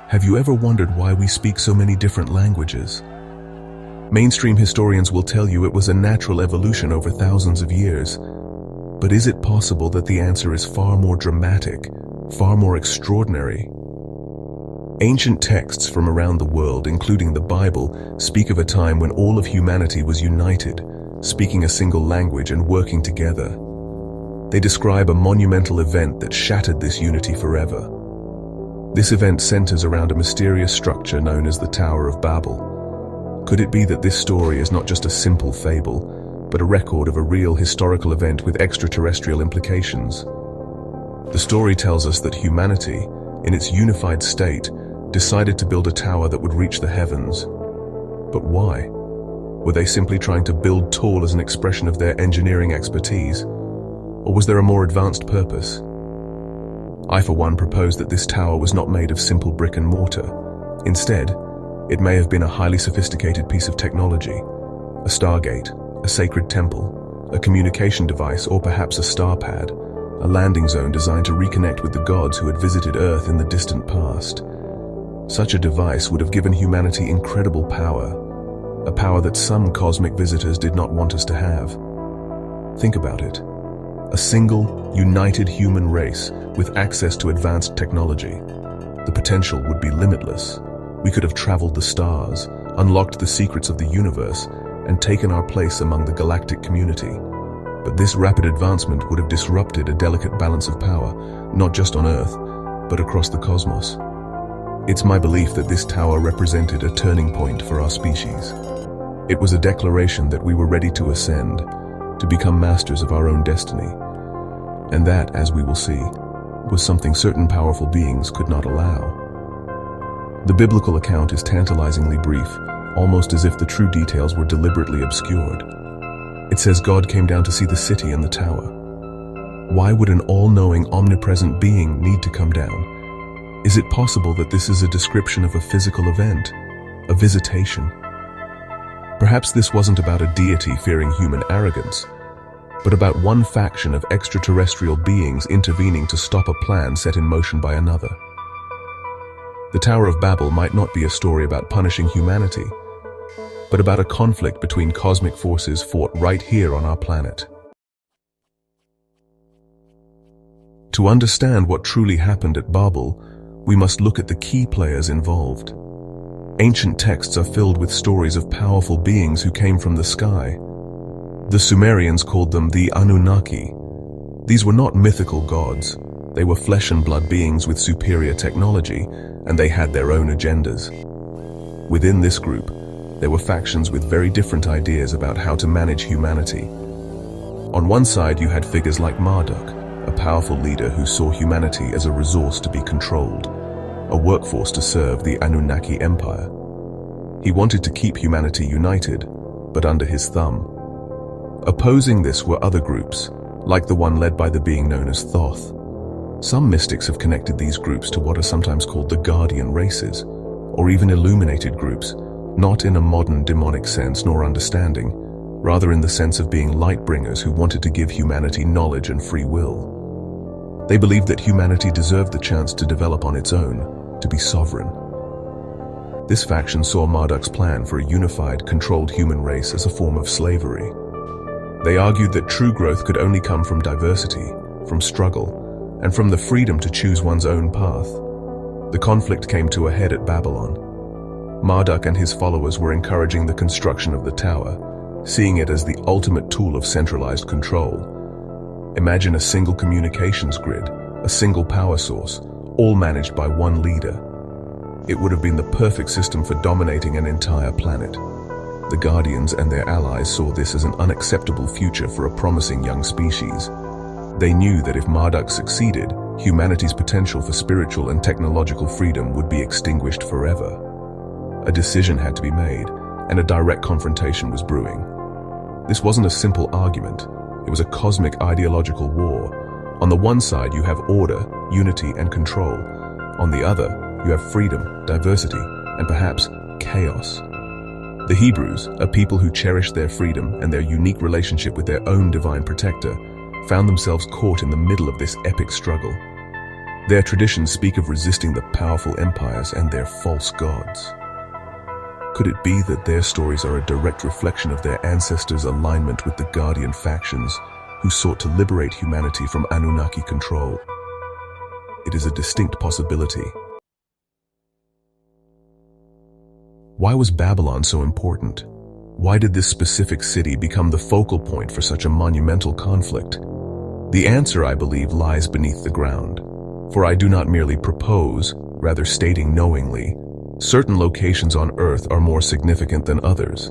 Have you ever wondered why we speak so many different languages? Mainstream historians will tell you it was a natural evolution over thousands of years. But is it possible that the answer is far more dramatic, far more extraordinary? Ancient texts from around the world, including the Bible, speak of a time when all of humanity was united, speaking a single language and working together. They describe a monumental event that shattered this unity forever. This event centers around a mysterious structure known as the Tower of Babel. Could it be that this story is not just a simple fable, but a record of a real historical event with extraterrestrial implications? The story tells us that humanity, in its unified state, decided to build a tower that would reach the heavens. But why? Were they simply trying to build tall as an expression of their engineering expertise? Or was there a more advanced purpose? I, for one, propose that this tower was not made of simple brick and mortar. Instead, it may have been a highly sophisticated piece of technology, a stargate, a sacred temple, a communication device, or perhaps a star pad, a landing zone designed to reconnect with the gods who had visited Earth in the distant past. Such a device would have given humanity incredible power, a power that some cosmic visitors did not want us to have. Think about it. A single, united human race with access to advanced technology. The potential would be limitless. We could have traveled the stars, unlocked the secrets of the universe, and taken our place among the galactic community. But this rapid advancement would have disrupted a delicate balance of power, not just on Earth, but across the cosmos. It's my belief that this tower represented a turning point for our species. It was a declaration that we were ready to ascend, to become masters of our own destiny. And that, as we will see, was something certain powerful beings could not allow. The biblical account is tantalizingly brief, almost as if the true details were deliberately obscured. It says God came down to see the city and the tower. Why would an all-knowing, omnipresent being need to come down? Is it possible that this is a description of a physical event, a visitation? Perhaps this wasn't about a deity fearing human arrogance, but about one faction of extraterrestrial beings intervening to stop a plan set in motion by another. The Tower of Babel might not be a story about punishing humanity, but about a conflict between cosmic forces fought right here on our planet. To understand what truly happened at Babel, we must look at the key players involved. Ancient texts are filled with stories of powerful beings who came from the sky. The Sumerians called them the Anunnaki. These were not mythical gods. They were flesh and blood beings with superior technology, and they had their own agendas. Within this group, there were factions with very different ideas about how to manage humanity. On one side, you had figures like Marduk, a powerful leader who saw humanity as a resource to be controlled, a workforce to serve the Anunnaki Empire. He wanted to keep humanity united, but under his thumb. Opposing this were other groups, like the one led by the being known as Thoth. Some mystics have connected these groups to what are sometimes called the guardian races, or even illuminated groups, not in a modern demonic sense nor understanding, rather in the sense of being light bringers who wanted to give humanity knowledge and free will. They believed that humanity deserved the chance to develop on its own, to be sovereign. This faction saw Marduk's plan for a unified, controlled human race as a form of slavery. They argued that true growth could only come from diversity, from struggle, and from the freedom to choose one's own path. The conflict came to a head at Babylon. Marduk and his followers were encouraging the construction of the tower, seeing it as the ultimate tool of centralized control. Imagine a single communications grid, a single power source, all managed by one leader. It would have been the perfect system for dominating an entire planet. The Guardians and their allies saw this as an unacceptable future for a promising young species. They knew that if Marduk succeeded, humanity's potential for spiritual and technological freedom would be extinguished forever. A decision had to be made, and a direct confrontation was brewing. This wasn't a simple argument. It was a cosmic ideological war. On the one side, you have order, unity, and control. On the other, you have freedom, diversity, and perhaps chaos. The Hebrews, a people who cherished their freedom and their unique relationship with their own divine protector, found themselves caught in the middle of this epic struggle. Their traditions speak of resisting the powerful empires and their false gods. Could it be that their stories are a direct reflection of their ancestors' alignment with the Guardian factions who sought to liberate humanity from Anunnaki control? It is a distinct possibility. Why was Babylon so important? Why did this specific city become the focal point for such a monumental conflict? The answer, I believe, lies beneath the ground. For I do not merely propose, rather stating knowingly, certain locations on Earth are more significant than others.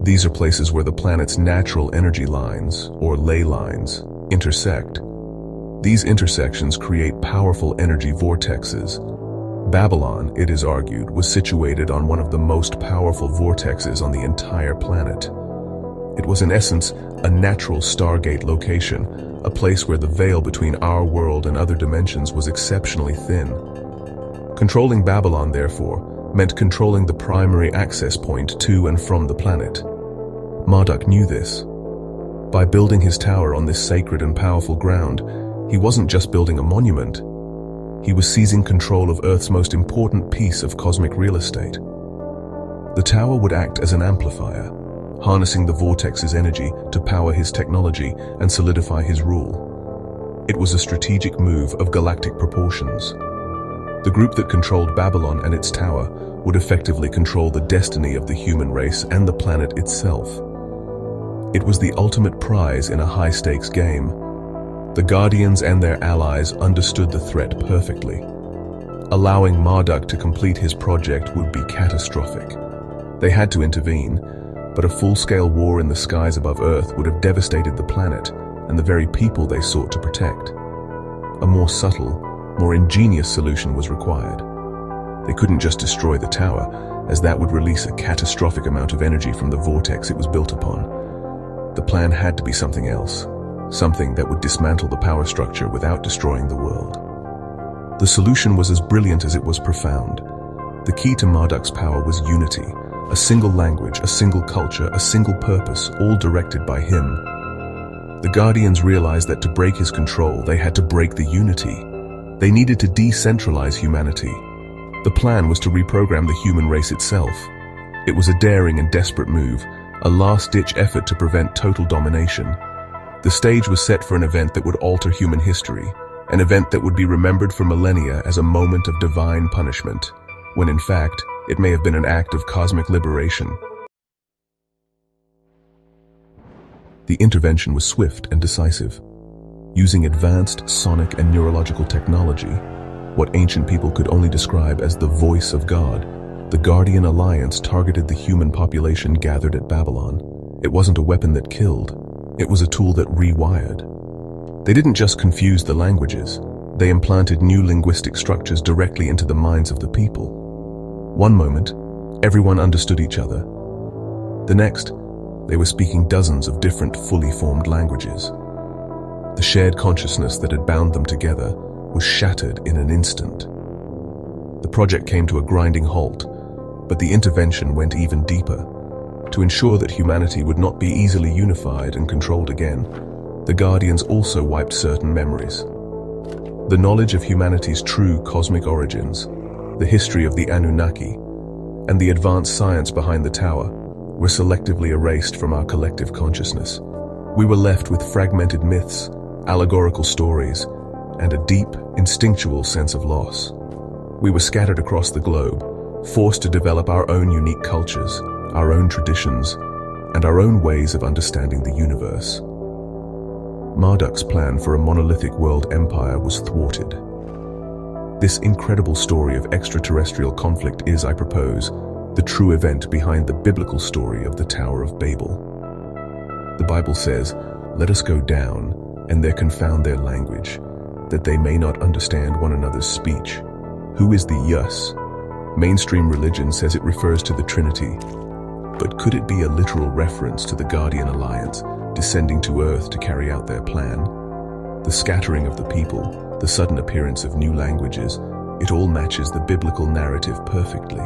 These are places where the planet's natural energy lines, or ley lines, intersect. These intersections create powerful energy vortexes. Babylon, it is argued, was situated on one of the most powerful vortexes on the entire planet. It was in essence a natural stargate location, a place where the veil between our world and other dimensions was exceptionally thin. Controlling Babylon, therefore, meant controlling the primary access point to and from the planet. Marduk knew this. By building his tower on this sacred and powerful ground, he wasn't just building a monument. He was seizing control of Earth's most important piece of cosmic real estate. The tower would act as an amplifier, harnessing the vortex's energy to power his technology and solidify his rule. It was a strategic move of galactic proportions. The group that controlled Babylon and its tower would effectively control the destiny of the human race and the planet itself. It was the ultimate prize in a high-stakes game. The Guardians and their allies understood the threat perfectly. Allowing Marduk to complete his project would be catastrophic. They had to intervene, but a full-scale war in the skies above Earth would have devastated the planet and the very people they sought to protect. A more subtle, more ingenious solution was required. They couldn't just destroy the tower, as that would release a catastrophic amount of energy from the vortex it was built upon. The plan had to be something else, something that would dismantle the power structure without destroying the world. The solution was as brilliant as it was profound. The key to Marduk's power was unity, a single language, a single culture, a single purpose, all directed by him. The Guardians realized that to break his control, they had to break the unity. They needed to decentralize humanity. The plan was to reprogram the human race itself. It was a daring and desperate move, a last-ditch effort to prevent total domination. The stage was set for an event that would alter human history, an event that would be remembered for millennia as a moment of divine punishment, when in fact, it may have been an act of cosmic liberation. The intervention was swift and decisive. Using advanced sonic and neurological technology, what ancient people could only describe as the voice of God, the Guardian Alliance targeted the human population gathered at Babylon. It wasn't a weapon that killed, it was a tool that rewired. They didn't just confuse the languages, they implanted new linguistic structures directly into the minds of the people. One moment, everyone understood each other. The next, they were speaking dozens of different fully formed languages. The shared consciousness that had bound them together was shattered in an instant. The project came to a grinding halt, but the intervention went even deeper. To ensure that humanity would not be easily unified and controlled again, the Guardians also wiped certain memories. The knowledge of humanity's true cosmic origins, the history of the Anunnaki, and the advanced science behind the tower were selectively erased from our collective consciousness. We were left with fragmented myths, allegorical stories, and a deep, instinctual sense of loss. We were scattered across the globe, forced to develop our own unique cultures, our own traditions, and our own ways of understanding the universe. Marduk's plan for a monolithic world empire was thwarted. This incredible story of extraterrestrial conflict is, I propose, the true event behind the biblical story of the Tower of Babel. The Bible says, "Let us go down, and there confound their language, that they may not understand one another's speech." Who is the Yus? Mainstream religion says it refers to the Trinity. But could it be a literal reference to the Guardian Alliance descending to Earth to carry out their plan? The scattering of the people, the sudden appearance of new languages, it all matches the biblical narrative perfectly.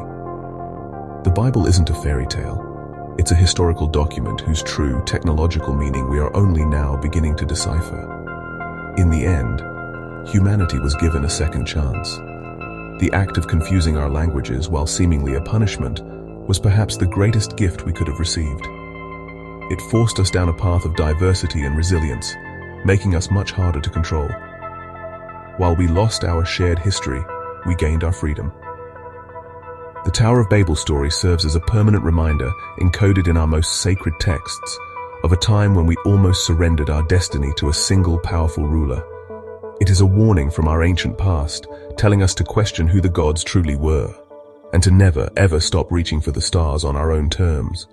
The Bible isn't a fairy tale. It's a historical document whose true technological meaning we are only now beginning to decipher. In the end, humanity was given a second chance. The act of confusing our languages, while seemingly a punishment, was perhaps the greatest gift we could have received. It forced us down a path of diversity and resilience, making us much harder to control. While we lost our shared history, we gained our freedom. The Tower of Babel story serves as a permanent reminder, encoded in our most sacred texts, of a time when we almost surrendered our destiny to a single powerful ruler. It is a warning from our ancient past, telling us to question who the gods truly were, and to never, ever stop reaching for the stars on our own terms.